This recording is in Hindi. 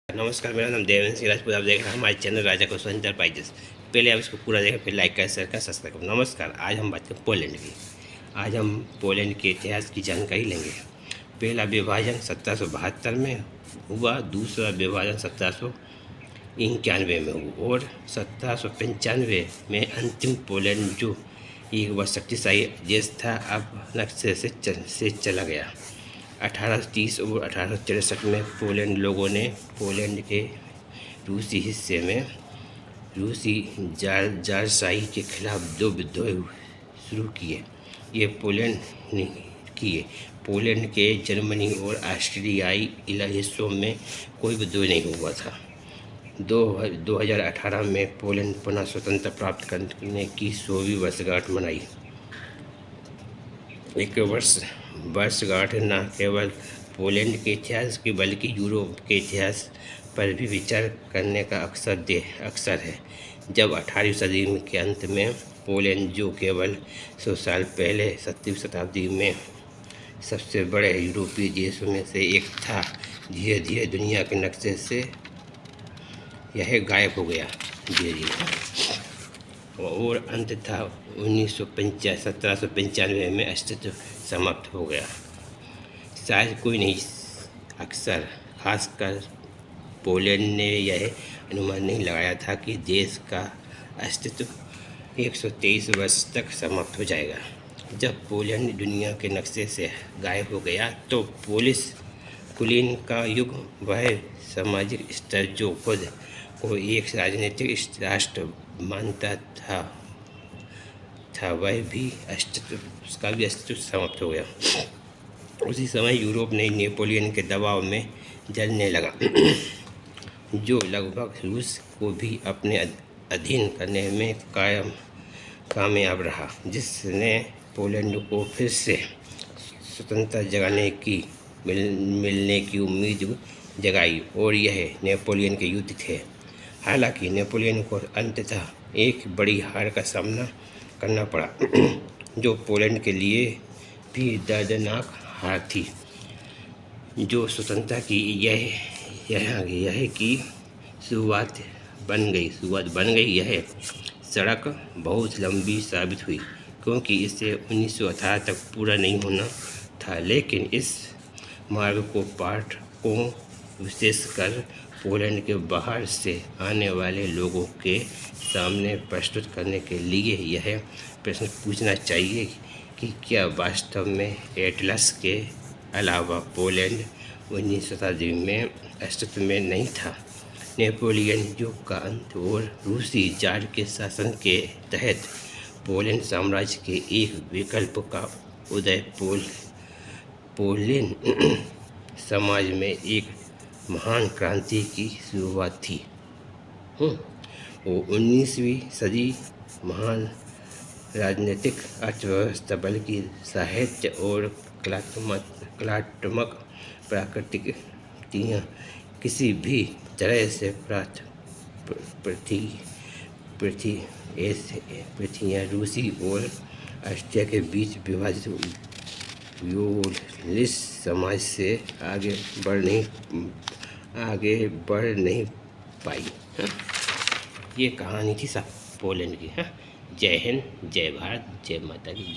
नमस्कार, मेरा नाम देवेंद्र सिंह राजपूत। आप देख रहे हैं हमारे चैनल राजा कुशवाहा एंटरप्राइजेस। पहले आप इसको पूरा देखें, फिर लाइक करें, शेयर करें, सब्सक्राइब करें। नमस्कार, आज हम बात करें पोलैंड की। आज हम पोलैंड के इतिहास की जानकारी लेंगे। पहला विभाजन 1772 में हुआ, दूसरा विभाजन 1791 में हुआ और 1795 में अंतिम पोलैंड, जो एक बार शक्तिशाली देश था, अब नक्शे से चला गया। 1830 और 1863 में पोलैंड लोगों ने पोलैंड के रूसी हिस्से में रूसी जारशाही के खिलाफ दो विद्रोह शुरू किए। ये पोलैंड के जर्मनी और ऑस्ट्रियाई हिस्सों में कोई विद्रोह नहीं हुआ था। 2018 में पोलैंड पुनः स्वतंत्रता प्राप्त करने की 100वीं वर्षगांठ मनाई। एक वर्षगांठ न केवल पोलैंड के इतिहास की बल्कि यूरोप के इतिहास पर भी विचार करने का अक्सर है। जब 18वीं सदी के अंत में पोलैंड, जो केवल 100 साल पहले 7वीं शताब्दी में सबसे बड़े यूरोपीय देशों में से एक था, धीरे धीरे दुनिया के नक्शे से यह गायब हो गया और अंततः 1795 में अस्तित्व समाप्त हो गया। शायद कोई नहीं, अक्सर खासकर पोलैंड ने यह अनुमान नहीं लगाया था कि देश का अस्तित्व 123 वर्ष तक समाप्त हो जाएगा। जब पोलैंड दुनिया के नक्शे से गायब हो गया तो कुलीन का युग, वह सामाजिक स्तर जो खुद को एक राजनीतिक राष्ट्र मानता था वह भी अस्तित्व समाप्त हो गया। उसी समय यूरोप ने नेपोलियन के दबाव में जलने लगा, जो लगभग रूस को भी अपने अधीन करने में कामयाब रहा, जिसने पोलैंड को फिर से स्वतंत्रता मिलने की उम्मीद जगाई। और यह नेपोलियन के युद्ध थे। हालांकि नेपोलियन को अंततः एक बड़ी हार का सामना करना पड़ा, जो पोलैंड के लिए भी दर्दनाक हार थी, जो स्वतंत्रता की यह की शुरुआत बन गई। यह सड़क बहुत लंबी साबित हुई, क्योंकि इसे 1918 तक पूरा नहीं होना था, लेकिन इस मार्ग को पाठकों, विशेषकर पोलैंड के बाहर से आने वाले लोगों के सामने प्रस्तुत करने के लिए यह प्रश्न पूछना चाहिए कि क्या वास्तव में एटलस के अलावा पोलैंड 19वीं शताब्दी में अस्तित्व में नहीं था। नेपोलियन युग का अंत और रूसी जार के शासन के तहत पोलैंड साम्राज्य के एक विकल्प का उदय पोलैंड समाज में एक महान क्रांति की शुरुआत थी। वो 19वीं सदी महान राजनीतिक, अर्थव्यवस्था, बल्कि साहित्य और कलात्मक प्रकृतियाँ किसी भी तरह से पृथ्वियाँ रूसी और ऑस्ट्रिया के बीच विभाजित वियोलिस्ट समाज से आगे बढ़ नहीं पाई। ये कहानी थी सब पोलैंड की। जय हिंद, जय भारत, जय माता की।